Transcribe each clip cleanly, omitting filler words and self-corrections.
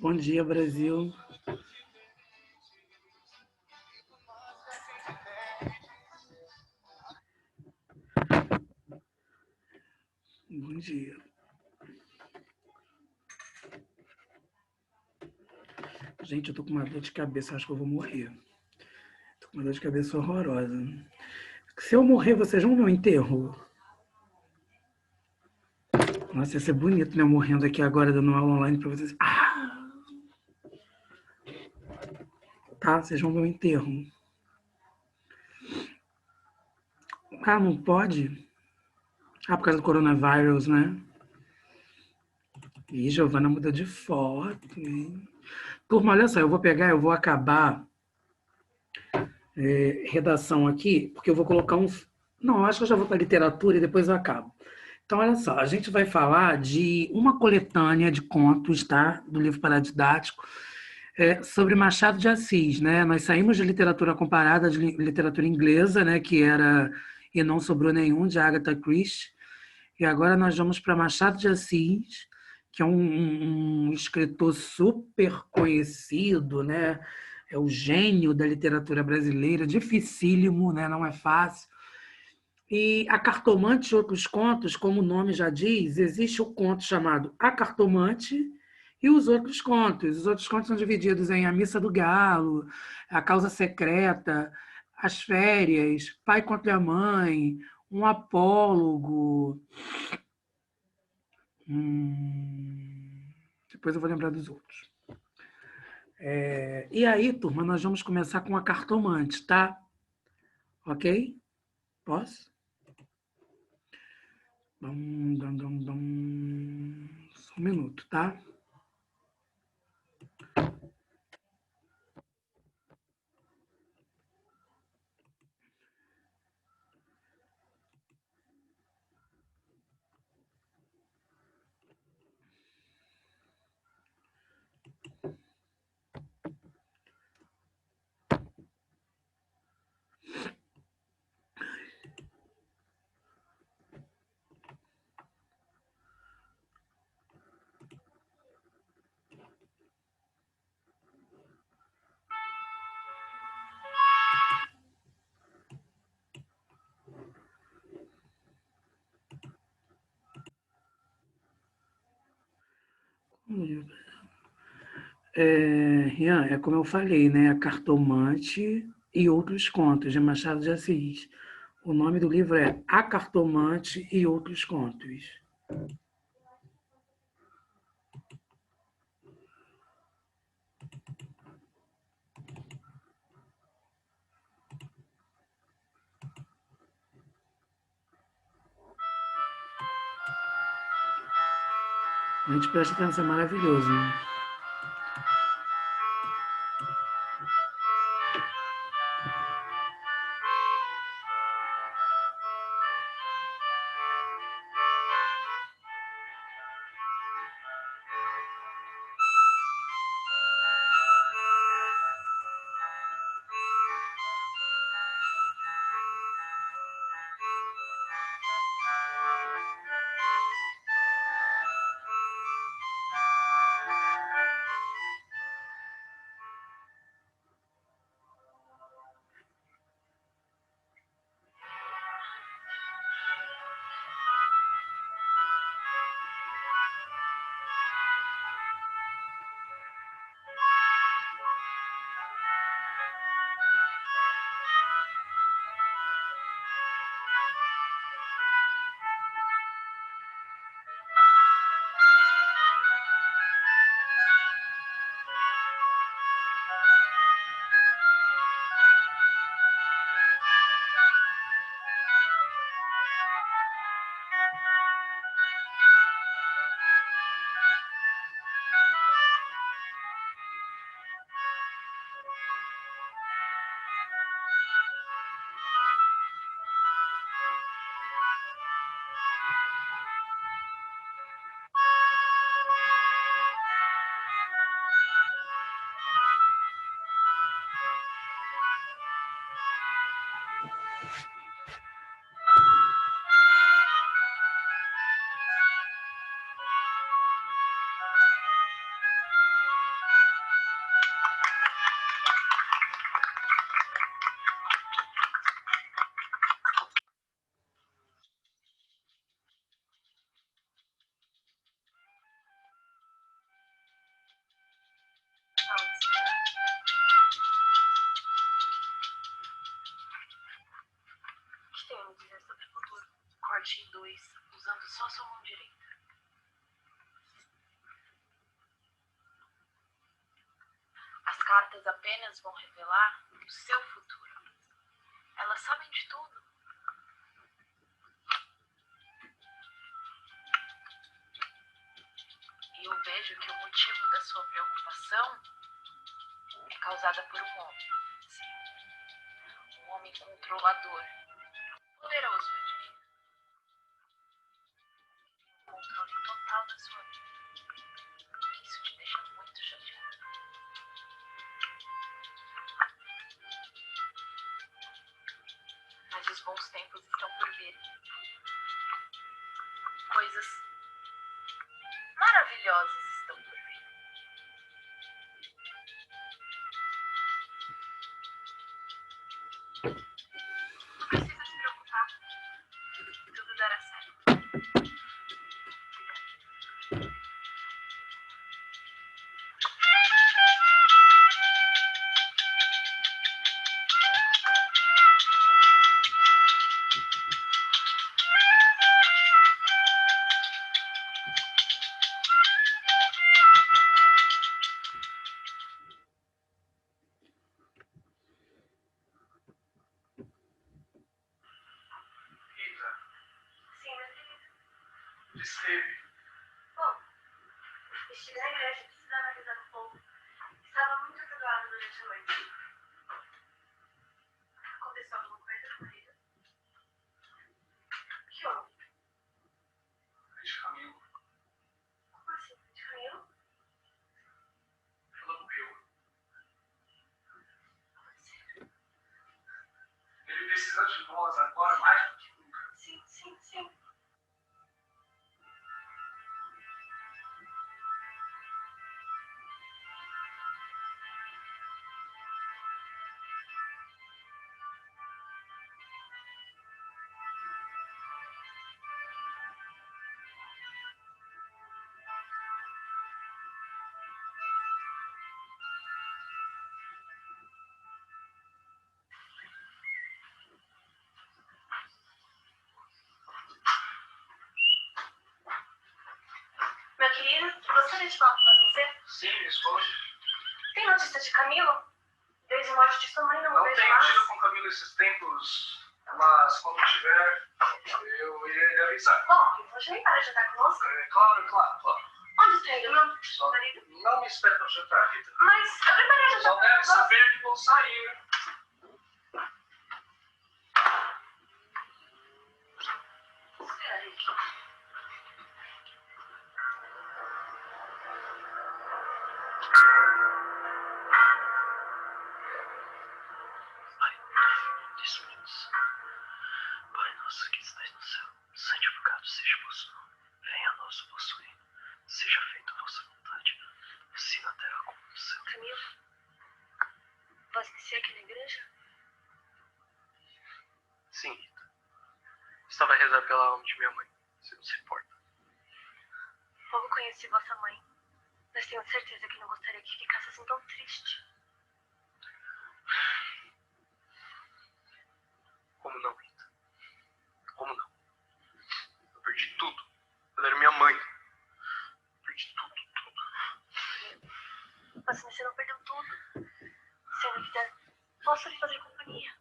Bom dia, Brasil. Bom dia. Gente, eu tô com uma dor de cabeça, acho que eu vou morrer. Tô com uma dor de cabeça horrorosa. Se eu morrer, vocês vão no meu enterro? Nossa, ia ser bonito, né? Eu morrendo aqui agora, dando aula online pra vocês. Ah! Tá, vocês vão no meu enterro. Ah, não pode? Ah, por causa do coronavírus, né? Ih, Giovana muda de foto, hein? Turma, olha só, eu vou acabar redação aqui, porque eu vou colocar um. Não, acho que eu já vou para literatura e depois eu acabo. Então, olha só, a gente vai falar de uma coletânea de contos, tá? Do livro Paradidático, sobre Machado de Assis, né? Nós saímos de literatura comparada, de literatura inglesa, né? Que era E Não Sobrou Nenhum, de Agatha Christie, e agora nós vamos para Machado de Assis, que é um escritor super conhecido, né? É o gênio da literatura brasileira, dificílimo, né? Não é fácil. E A Cartomante e Outros Contos, como o nome já diz, existe o conto chamado A Cartomante e os outros contos. Os outros contos são divididos em A Missa do Galo, A Causa Secreta, As Férias, Pai contra a Mãe, Um Apólogo. Depois eu vou lembrar dos outros. E aí, turma, nós vamos começar com A Cartomante, tá? Ok? Posso? Só um minuto, tá? Rian, é como eu falei, né? A Cartomante e Outros Contos, de Machado de Assis. O nome do livro é A Cartomante e Outros Contos. A gente presta atenção, é maravilhoso. Né? só sua mão direita. As cartas apenas vão revelar o seu futuro. Elas sabem de tudo. E eu vejo que o motivo da sua preocupação é causada por um homem. Sim. Um homem controlador. Poderoso, eu diria. Um controle total da sua vida. Isso te deixa muito chateado. Mas os bons tempos estão por vir. Coisas maravilhosas estão por vir. Não precisa se preocupar. Tudo dará certo. Esteve. Bom, estive na igreja, precisava avisar um pouco. Estava muito atribulado durante a noite. Aconteceu alguma coisa com ele? O que houve? De Camilo. Como assim? De Camilo? Ela morreu. Ele precisa de nós agora mais do que nunca. Sim, sim, sim. Meu querido, gostaria de falar com você? Sim, minha esposa. Tem notícia de Camilo? Desde a morte de sua mãe, não Não vejo tenho mais. tido com Camilo esses tempos, mas quando tiver, eu irei lhe avisar. Bom, então já nem para jantar conosco? Claro. Onde está indo, meu Só marido? não me espere para jantar, Rita. Mas eu preparei a jantar Só para deve nós. saber que vou sair. Espera, Rick. Pai nosso que estás no céu, santificado seja o vosso nome. Venha a nós o vosso reino. Seja feita a vossa vontade, assim na terra como no céu. Camilo, vai esquecer aqui na igreja? Sim, Rita. Estava a rezar pela alma de minha mãe. Você não se importa. Pouco conheci vossa mãe, mas tenho certeza que não gostaria que ficasse assim tão triste. Como não, Rita? Como não? Eu perdi tudo. Ela era minha mãe. Perdi tudo. Mas você não perdeu tudo. Se eu quiser, posso lhe fazer companhia.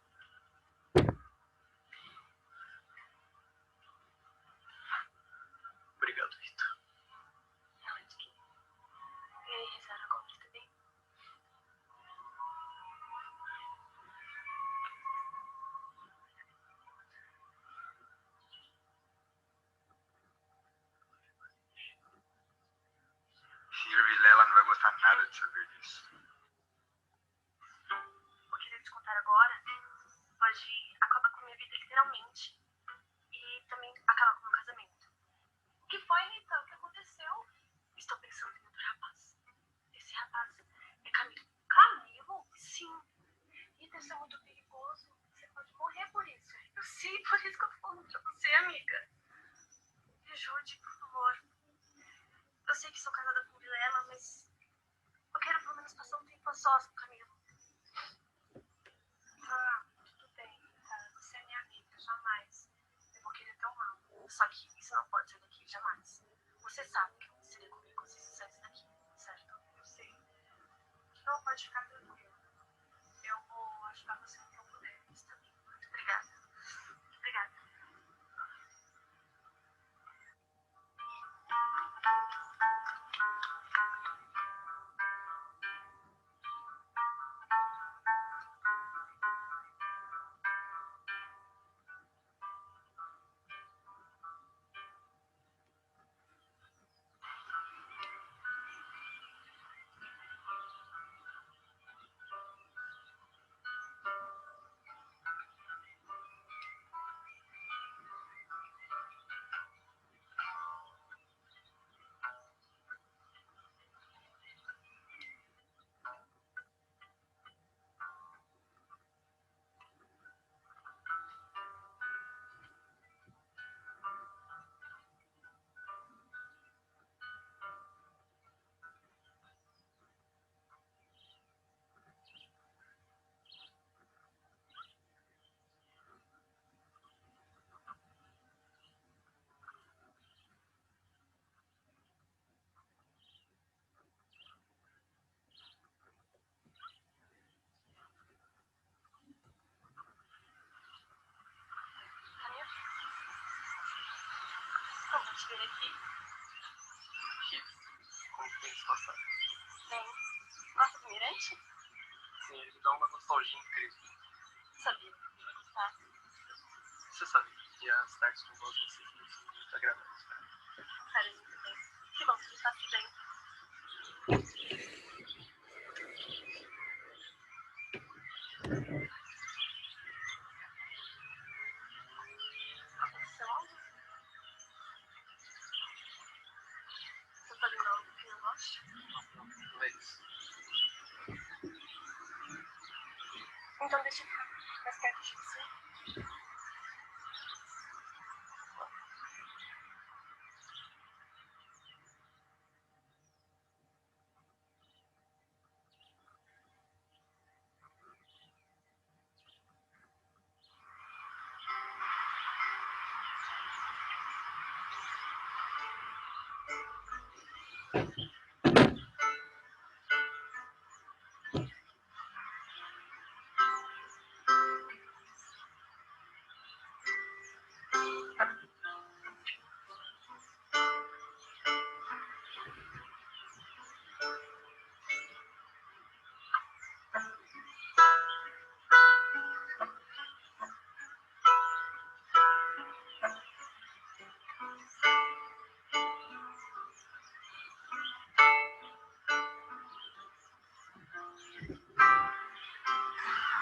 Obrigado, Rita. Não, antes que irei rezar agora, tá bem? Filha Vilela não vai gostar nada de saber disso. O que eu devo te contar agora pode acabar com a minha vida literalmente. E também acabar com o meu casamento. O que foi, Rita? O que aconteceu? Estou pensando em outro rapaz. Esse rapaz é Camilo. Camilo? Sim. Rita, isso é muito perigoso. Você pode morrer por isso. Eu sei, por isso que eu tô falando pra você, amiga. Me ajude, por favor. Eu sei que sou casada com Vilela, mas eu quero pelo menos passar um tempo a sós com o Camilo. Ah, tudo bem, cara. Você é minha amiga, jamais. Eu vou querer tão mal. Só que isso não pode ser daqui pode ficar tranquila. Eu vou ajudar você no que eu puder. Está bem? Muito obrigada. Obrigada. Como te ver aqui? Como tem se passado? Bem, gosta do Mirante? Sim, ele me dá uma nostalgia incrível. Sabia que ia gostar. Você sabe que as tardes com voz vocês são muito agradáveis, né? Sério, muito bem. Que bom que você está se bem. Aconteceu algo? Você está vendo algo que não gosta? Não é isso. Então deixa eu ficar mais perto de você.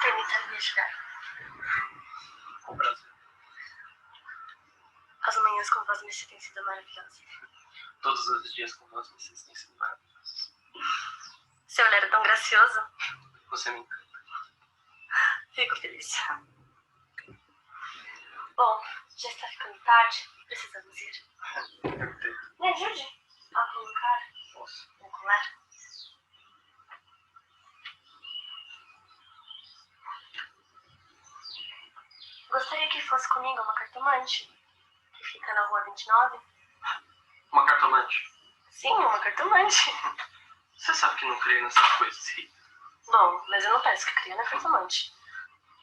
Permita-me ajudar. Com prazer. As manhãs com voz mexida têm sido maravilhosas. Todos os dias com nós vocês têm sido maravilhosos. Seu olhar é tão gracioso. Você me encanta. Fico feliz. Bom, já está ficando tarde. Precisamos ir. Perfeito. Me ajude a colocar Posso. um colar. Gostaria que fosse comigo uma cartomante, que fica na rua 29. Uma cartomante. Sim, uma cartomante. Você sabe que não creio nessas coisas, Rita. Bom, mas eu não peço que crie na cartomante.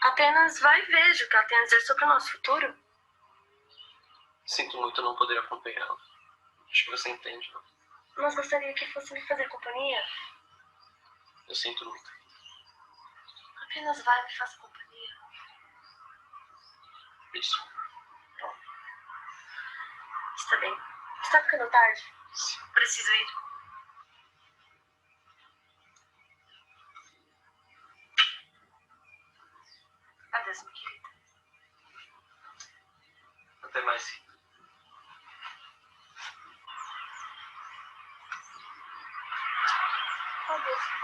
Apenas vai e veja o que ela tem a dizer sobre o nosso futuro. Sinto muito não poder acompanhá-la. Acho que você entende, não? Mas gostaria que fosse me fazer companhia. Eu sinto muito. Apenas vai e me faça companhia. Me desculpa. Está bem. Está ficando tarde? Sim. Preciso ir. Adeus, minha querida. Até mais, Rita. Adeus.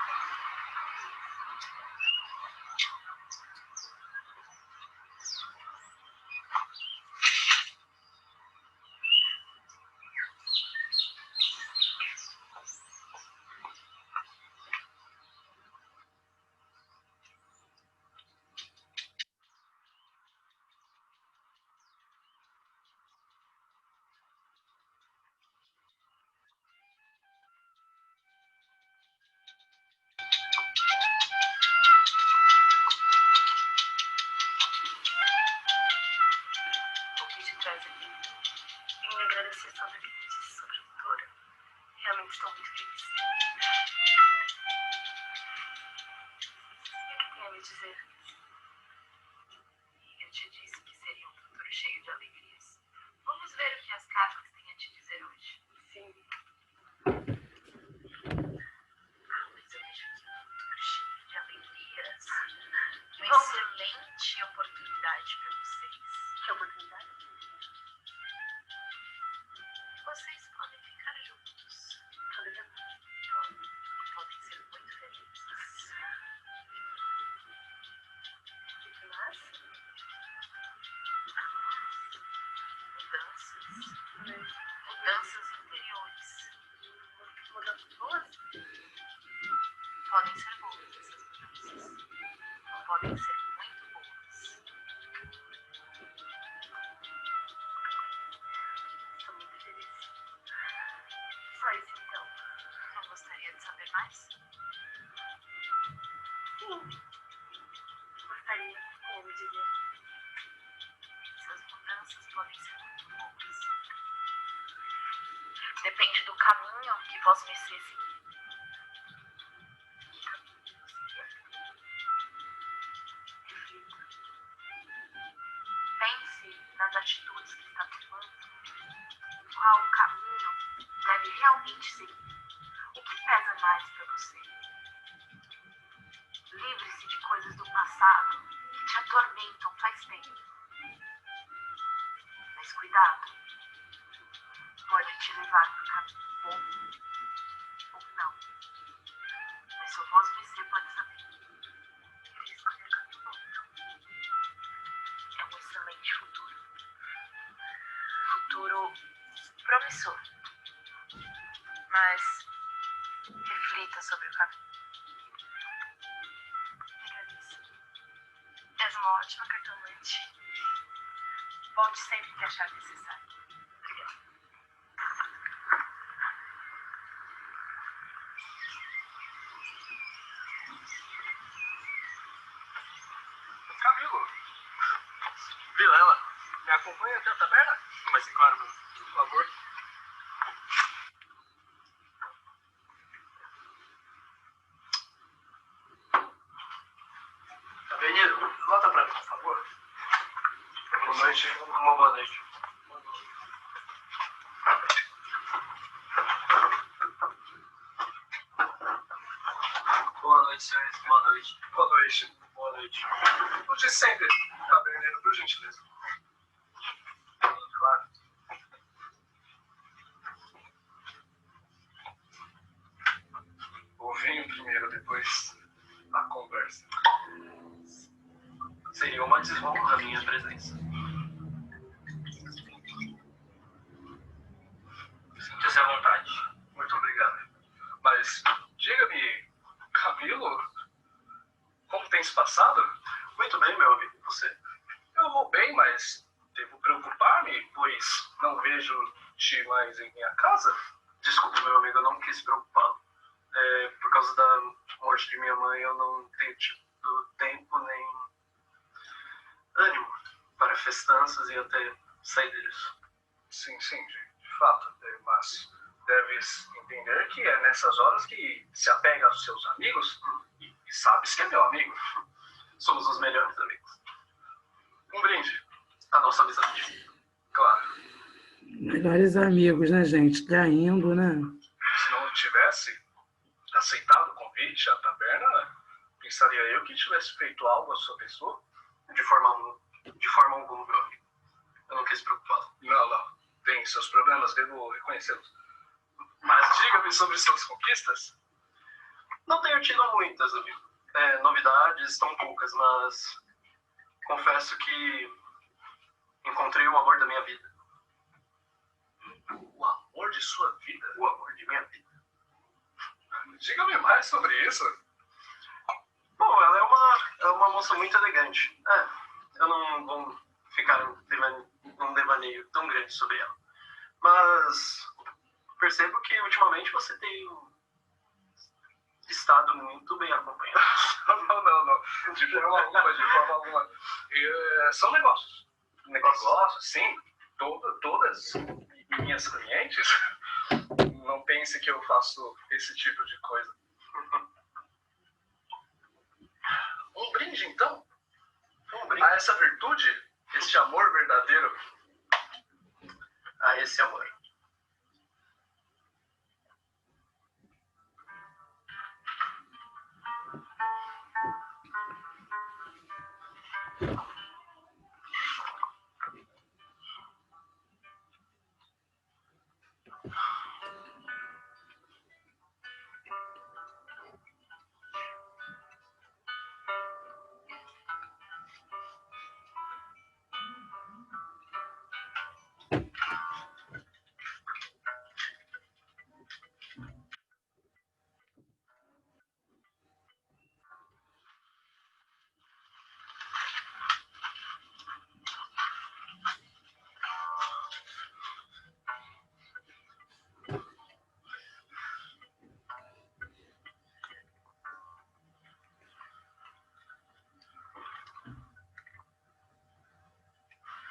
estou muito feliz. E o que tem a me dizer? Eu te disse que seria um futuro cheio de alegrias. Vamos ver o que as cartas têm a te dizer hoje. Sim. Mas eu vejo aqui um futuro cheio de alegrias. Uma excelente oportunidade para vocês. Que oportunidade? Vocês podem ficar juntos. Podem ser muito felizes. Mas mudanças interiores. Mudanças boas? Podem ser boas essas mudanças. Podem ser muito boas. Estou muito feliz. Só isso então. Não gostaria de saber mais? Sim. Gostaria de me dizer. Essas mudanças podem ser muito boas. Depende do caminho que Vossa Messias seguir. Pense nas atitudes que está tomando. Qual caminho deve realmente seguir? O que pesa mais para você? Livre-se de coisas do passado que te atormentam faz tempo. Mas cuidado, pode te levar para o caminho bom ou não. Mas só você pode saber. Ele escolheu o caminho bom. É um excelente futuro. Um futuro promissor. Mas reflita sobre o caminho. Agradeço. És uma ótima cartomante. Volte sempre que achar necessário. Obrigada. Camilo, Vilela, me acompanha até a taberna? Mas é claro, por favor. Avenida, nota pra mim, por favor. Boa noite. Uma boa noite. Boa noite, senhores. Boa noite. Boa noite. Boa noite. O de sempre, taberneiro, por gentileza. Claro. O vinho primeiro, depois a conversa. Seria uma desonra a minha presença. Sinta-se à vontade. Muito obrigado. Mas, diga-me, Camilo, como tem se passado? Muito bem, meu amigo. Você? Eu vou bem, mas devo preocupar-me, pois não vejo-te mais em minha casa. Desculpe, meu amigo, eu não quis preocupá-lo. Por causa da morte de minha mãe, eu não tenho tido tempo nem ânimo para festanças e até saídas. Sim, de fato, mas deves entender que é nessas horas que se apega aos seus amigos e sabes que é meu amigo. Somos os melhores amigos. Um brinde à nossa amizade. Claro. Melhores amigos, né, gente? Já indo, né? Se não tivesse aceitado o convite à taberna, pensaria eu que tivesse feito algo à sua pessoa. De forma alguma, meu amigo. Eu não quis preocupá-lo. Não. Tem seus problemas, devo reconhecê-los. Mas diga-me sobre suas conquistas. Não tenho tido muitas, amigo. Novidades estão poucas, mas confesso que encontrei o amor da minha vida. O amor de sua vida? O amor de minha vida. Diga-me mais sobre isso. Bom, ela é uma moça muito elegante. Eu não vou ficar num devaneio tão grande sobre ela. Mas percebo que ultimamente você tem estado muito bem acompanhado. Não. De forma alguma. São negócios. Negócios, sim. Todas minhas clientes não têm pense que eu faço esse tipo de coisa. Um brinde, então? Um brinde. A essa virtude, este amor verdadeiro. A esse amor.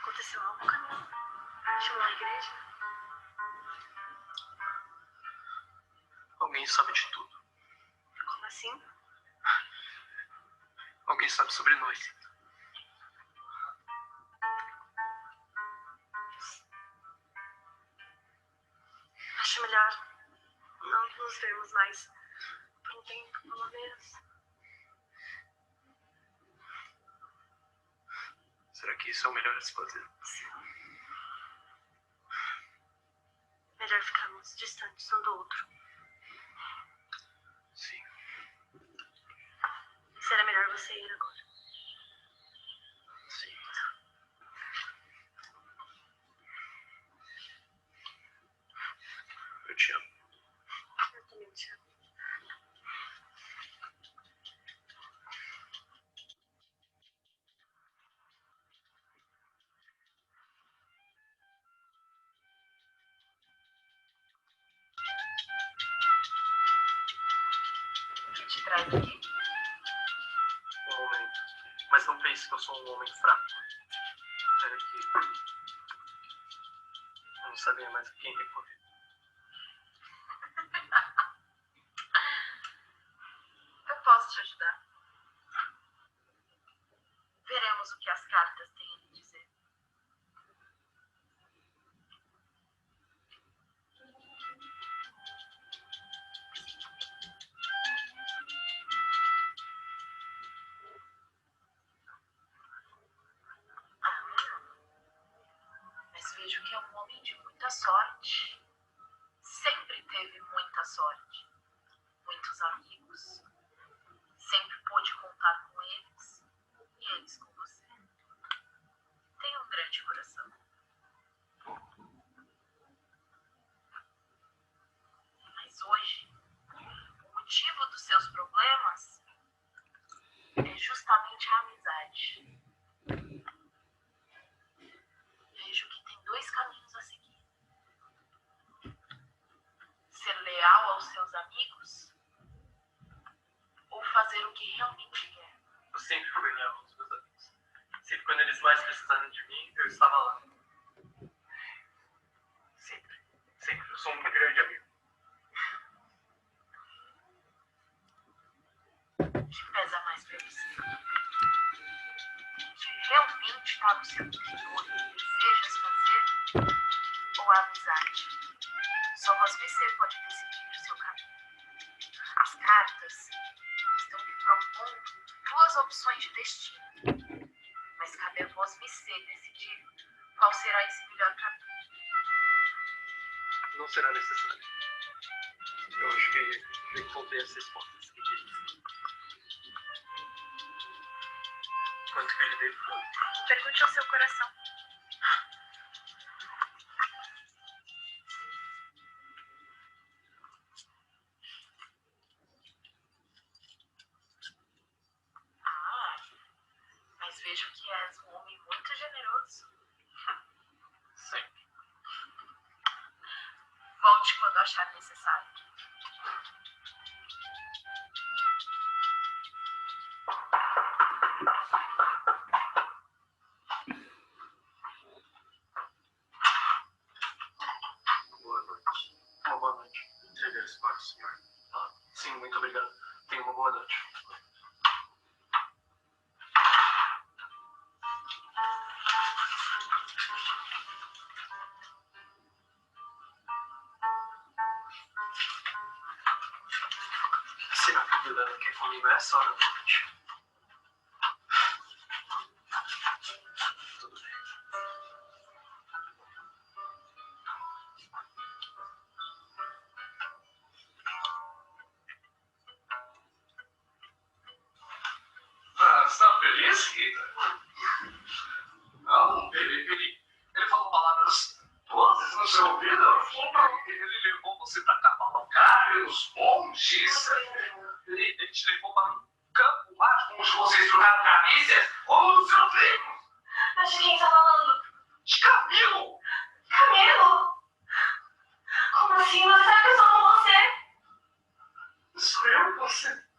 Aconteceu algo, Camila? Chamou a igreja? Alguém sabe de tudo. Como assim? Alguém sabe sobre nós. Acho melhor não nos vermos mais por um tempo, pelo menos. Será que isso é o melhor a se fazer? Melhor ficarmos distantes um do outro. Sim. Será melhor você ir agora. Sim. Eu te amo. Eu também te amo. O que te traz aqui? Um momento. Mas não pense que eu sou um homem fraco. Era que eu não sabia mais a quem recorrer. Eu posso te ajudar. Veremos o que as cartas têm a lhe dizer. Mas vejo que é um homem de muita sorte. Sempre teve muita sorte. Muitos amigos. Sempre pôde contar com eles. E eles com você. Tem um grande coração. Mas hoje, o motivo dos seus problemas é justamente a amizade. Vejo que tem dois caminhos a seguir. Ser leal aos seus amigos ou fazer o que realmente quer. Eu sempre fui leal aos meus amigos. Sempre quando eles mais precisaram de mim, eu estava lá. Sempre. Sempre. Eu sou um grande amigo. O que pesa mais pra você? O que realmente está no seu interior e desejas fazer ou a amizade? Só você pode decidir o seu caminho. As cartas estão lhe propondo duas opções de destino. Mas cabe a você decidir qual será esse melhor caminho. Não será necessário. Eu acho que eu encontrei as respostas que queria. Quanto que eu lhe devo? Pergunte ao seu coração. Mas vejo que és um homem muito generoso. Sempre. Volte quando achar necessário. Boa noite. Uma boa noite. Seja Comigo é essa hora da noite. Tudo bem. Ah, você tá feliz, Rita? Não, ele falou palavras doces no seu ouvido. Ele levou você pra cavalgar os montes. Ele te levou para um campo mágico onde vocês trocaram carícias como nos seus livros. Mas de quem tá falando? De Camilo! Camilo? Como assim? Mas será que eu sou com você? Sou eu e você.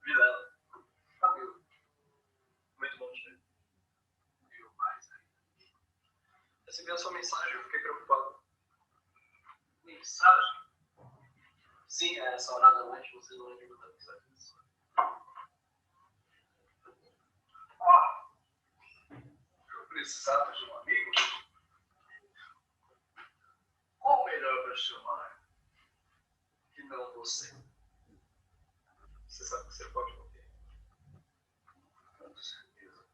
Vilela. Camilo. Muito bom te ver. Viu mais aí? Recebi a sua mensagem, eu fiquei preocupado. Mensagem? Sim, é essa hora da noite, você não lembra da mensagem. Eu precisava de um amigo. Qual melhor para chamar que não você? Você sabe que você pode confiar. Com certeza.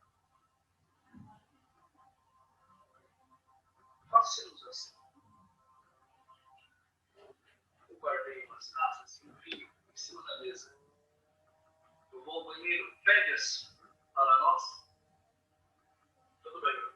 Façamos assim. Eu guardei umas taças e um vinho em cima da mesa. Eu vou ao banheiro. Pegue-as para nós. Tudo bem, meu amigo.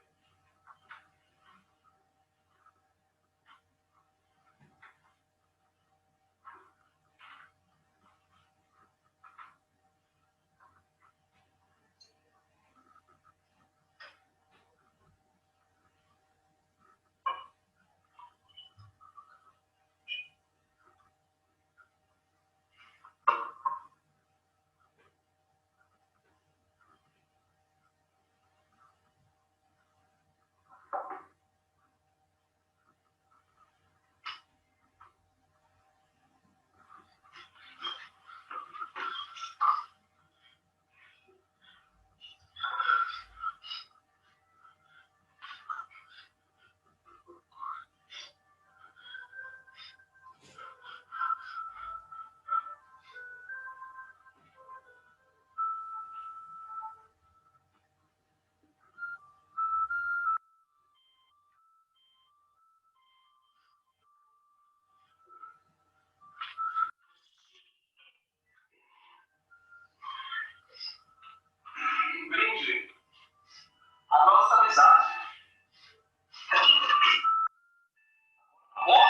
Um brinde à nossa amizade. Amor?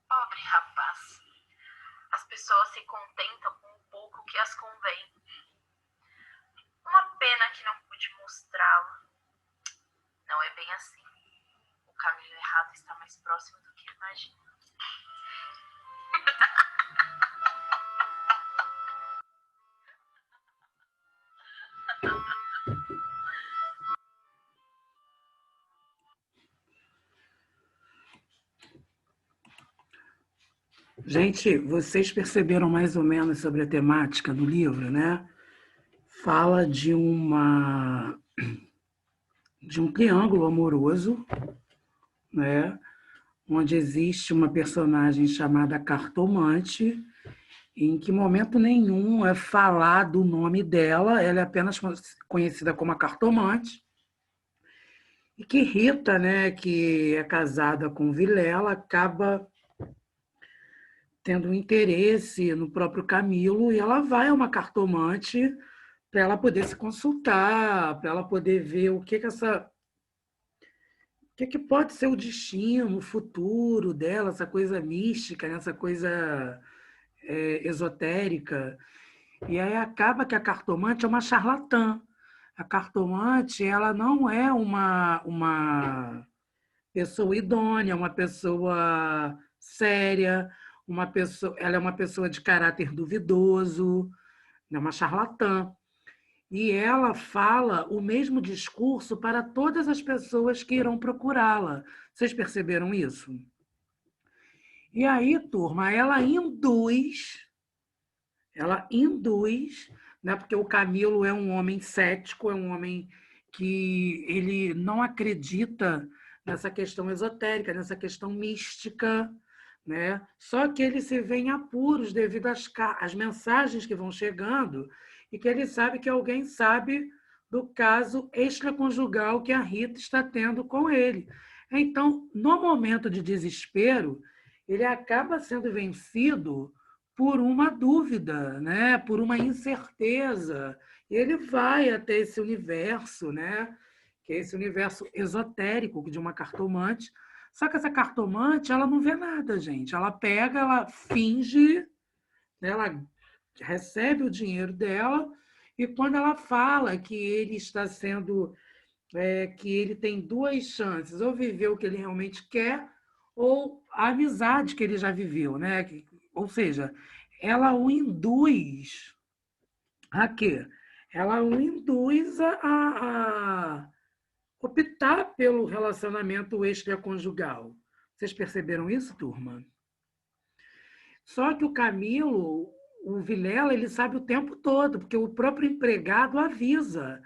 Pobre rapaz. As pessoas se contentam com o pouco que as convém. Uma pena que não pude mostrá-lo. Não é bem assim. O caminho errado está mais próximo do que imagina. Gente, vocês perceberam mais ou menos sobre a temática do livro, né? Fala de um triângulo amoroso, né? Onde existe uma personagem chamada Cartomante, em que momento nenhum é falado o nome dela, ela é apenas conhecida como a Cartomante, e que Rita, né, que é casada com Vilela, acaba tendo um interesse no próprio Camilo, e ela vai a uma cartomante para ela poder se consultar, para ela poder ver o que pode ser o destino, o futuro dela, essa coisa mística, né? Essa coisa esotérica. E aí acaba que a cartomante é uma charlatã. A cartomante, ela não é pessoa idônea, uma pessoa séria, ela é uma pessoa de caráter duvidoso, é uma charlatã. E ela fala o mesmo discurso para todas as pessoas que irão procurá-la. Vocês perceberam isso? E aí, turma, ela induz, né, porque o Camilo é um homem cético, é um homem que ele não acredita nessa questão esotérica, nessa questão mística, né? Só que ele se vê em apuros devido às mensagens que vão chegando e que ele sabe que alguém sabe do caso extraconjugal que a Rita está tendo com ele. Então, no momento de desespero, ele acaba sendo vencido por uma dúvida, né? Por uma incerteza. Ele vai até esse universo, né? Que é esse universo esotérico de uma cartomante. Só que essa cartomante, ela não vê nada, gente. Ela pega, ela finge, né? Ela recebe o dinheiro dela e quando ela fala que ele está sendo, que ele tem duas chances, ou viver o que ele realmente quer, ou a amizade que ele já viveu, né? Ou seja, ela o induz a quê? Ela o induz a optar pelo relacionamento extraconjugal. Vocês perceberam isso, turma? Só que o Camilo, o Vilela, ele sabe o tempo todo, porque o próprio empregado avisa,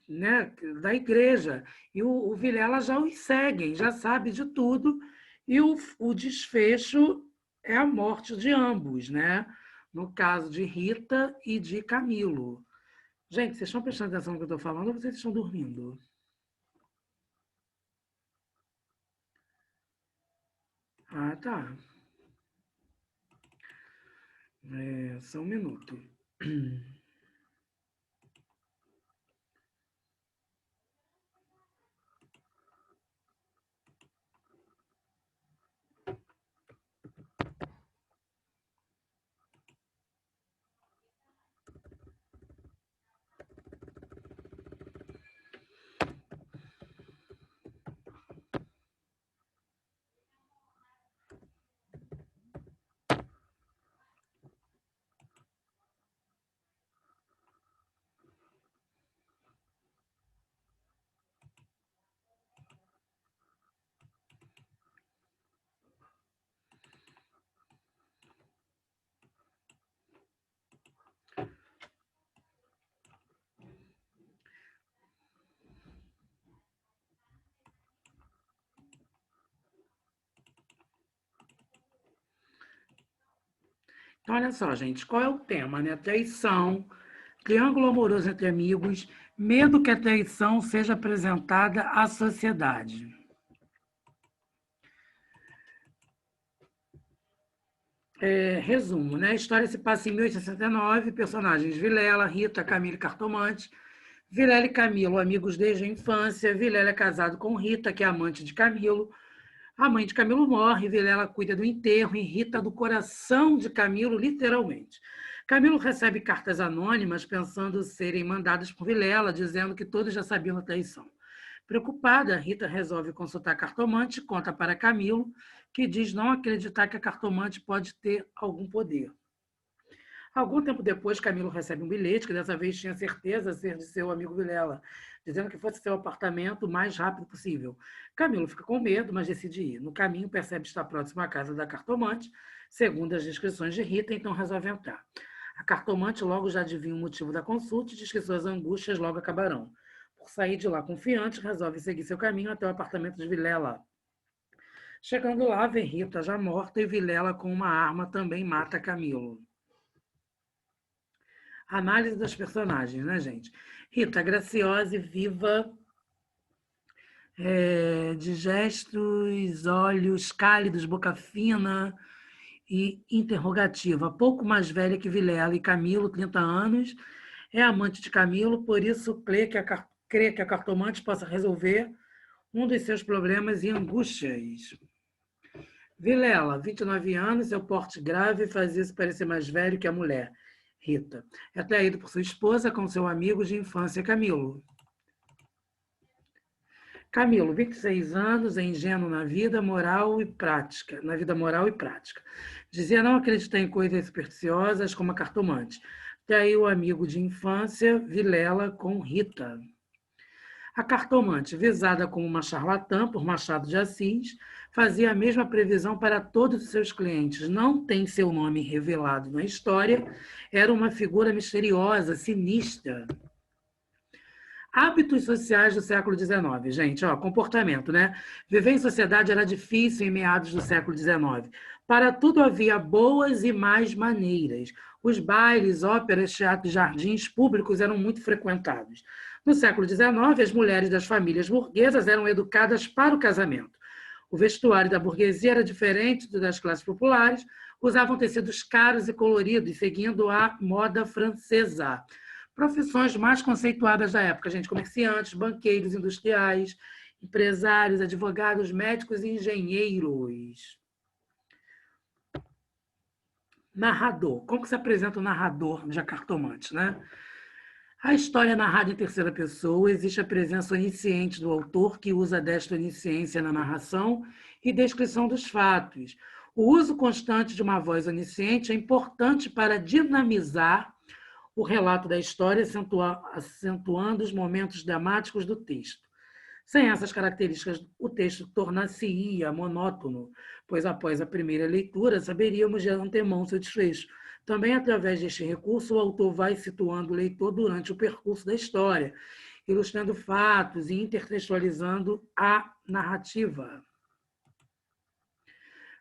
né, da igreja. E o Vilela já os segue, já sabe de tudo, e o desfecho é a morte de ambos, né? No caso de Rita e de Camilo. Gente, vocês estão prestando atenção no que eu estou falando ou vocês estão dormindo? Ah, tá. Só um minuto. Então, olha só, gente, qual é o tema, né? Traição, triângulo amoroso entre amigos, medo que a traição seja apresentada à sociedade. Resumo, né? A história se passa em 1869, personagens Vilela, Rita, Camilo e Cartomante. Vilela e Camilo, amigos desde a infância. Vilela é casado com Rita, que é amante de Camilo. A mãe de Camilo morre, Vilela cuida do enterro e Rita do coração de Camilo, literalmente. Camilo recebe cartas anônimas pensando serem mandadas por Vilela, dizendo que todos já sabiam da traição. Preocupada, Rita resolve consultar a cartomante e conta para Camilo, que diz não acreditar que a cartomante pode ter algum poder. Algum tempo depois, Camilo recebe um bilhete, que dessa vez tinha certeza ser de seu amigo Vilela, dizendo que fosse seu apartamento o mais rápido possível. Camilo fica com medo, mas decide ir. No caminho, percebe estar próximo à casa da cartomante, segundo as descrições de Rita, então resolve entrar. A cartomante logo já adivinha o motivo da consulta e diz que suas angústias logo acabarão. Por sair de lá confiante, resolve seguir seu caminho até o apartamento de Vilela. Chegando lá, vê Rita já morta e Vilela com uma arma também mata Camilo. Análise das personagens, né, gente? Rita, graciosa e viva, de gestos, olhos cálidos, boca fina e interrogativa. Pouco mais velha que Vilela e Camilo, 30 anos, é amante de Camilo, por isso crê que a cartomante possa resolver um dos seus problemas e angústias. Vilela, 29 anos, seu porte grave faz isso parecer mais velho que a mulher. Rita, é traído por sua esposa com seu amigo de infância, Camilo. Camilo, 26 anos, é ingênuo na vida moral e prática, Dizia não acreditar em coisas supersticiosas como a cartomante. Daí o amigo de infância, Vilela com Rita. A cartomante, visada como uma charlatã por Machado de Assis, fazia a mesma previsão para todos os seus clientes. Não tem seu nome revelado na história, era uma figura misteriosa, sinistra. Hábitos sociais do século XIX, gente, comportamento, né? Viver em sociedade era difícil em meados do século XIX. Para tudo havia boas e más maneiras. Os bailes, óperas, teatros, jardins públicos eram muito frequentados. No século XIX, as mulheres das famílias burguesas eram educadas para o casamento. O vestuário da burguesia era diferente do das classes populares, usavam tecidos caros e coloridos, seguindo a moda francesa. Profissões mais conceituadas da época, gente, comerciantes, banqueiros, industriais, empresários, advogados, médicos e engenheiros. Narrador. Como que se apresenta o narrador de A Cartomante, né? A história é narrada em terceira pessoa, existe a presença onisciente do autor, que usa desta onisciência na narração e descrição dos fatos. O uso constante de uma voz onisciente é importante para dinamizar o relato da história, acentuando os momentos dramáticos do texto. Sem essas características, o texto tornar-se-ia monótono, pois após a primeira leitura saberíamos de antemão seu desfecho. Também, através deste recurso, o autor vai situando o leitor durante o percurso da história, ilustrando fatos e intertextualizando a narrativa.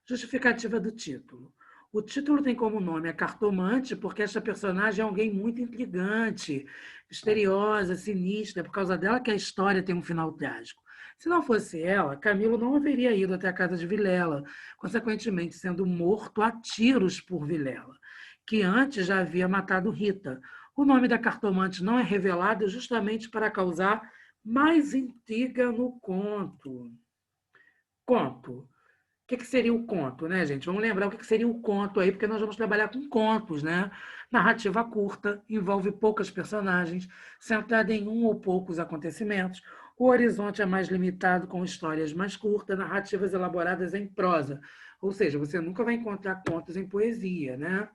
Justificativa do título. O título tem como nome a cartomante porque esta personagem é alguém muito intrigante, misteriosa, sinistra, por causa dela que a história tem um final trágico. Se não fosse ela, Camilo não haveria ido até a casa de Vilela, consequentemente sendo morto a tiros por Vilela, que antes já havia matado Rita. O nome da cartomante não é revelado justamente para causar mais intriga no conto. Conto. O que seria o conto, né, gente? Vamos lembrar o que seria o conto aí, porque nós vamos trabalhar com contos, né? Narrativa curta, envolve poucas personagens, centrada em um ou poucos acontecimentos. O horizonte é mais limitado, com histórias mais curtas, narrativas elaboradas em prosa. Ou seja, você nunca vai encontrar contos em poesia, né?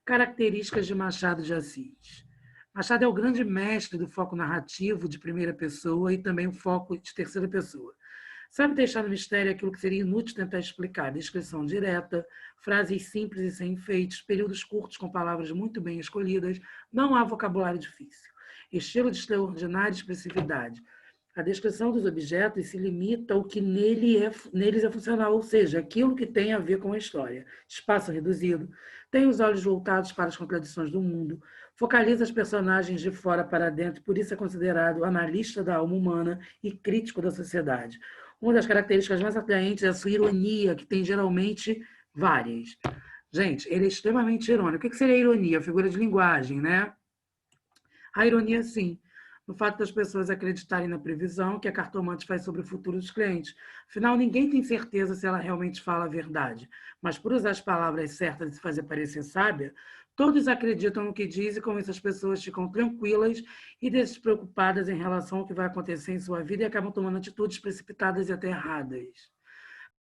Características de Machado de Assis. Machado é o grande mestre do foco narrativo de primeira pessoa e também o foco de terceira pessoa. Sabe deixar no mistério aquilo que seria inútil tentar explicar. Descrição direta, frases simples e sem enfeites, períodos curtos com palavras muito bem escolhidas, não há vocabulário difícil. Estilo de extraordinária expressividade. A descrição dos objetos se limita ao que neles é funcional, ou seja, aquilo que tem a ver com a história. Espaço reduzido, tem os olhos voltados para as contradições do mundo, focaliza as personagens de fora para dentro, por isso é considerado analista da alma humana e crítico da sociedade. Uma das características mais atraentes é a sua ironia, que tem geralmente várias. Gente, ele é extremamente irônico. O que seria ironia? Figura de linguagem, né? A ironia, sim, no fato das pessoas acreditarem na previsão que a cartomante faz sobre o futuro dos clientes. Afinal, ninguém tem certeza se ela realmente fala a verdade, mas por usar as palavras certas e se fazer parecer sábia, todos acreditam no que diz e com isso as pessoas ficam tranquilas e despreocupadas em relação ao que vai acontecer em sua vida e acabam tomando atitudes precipitadas e até erradas.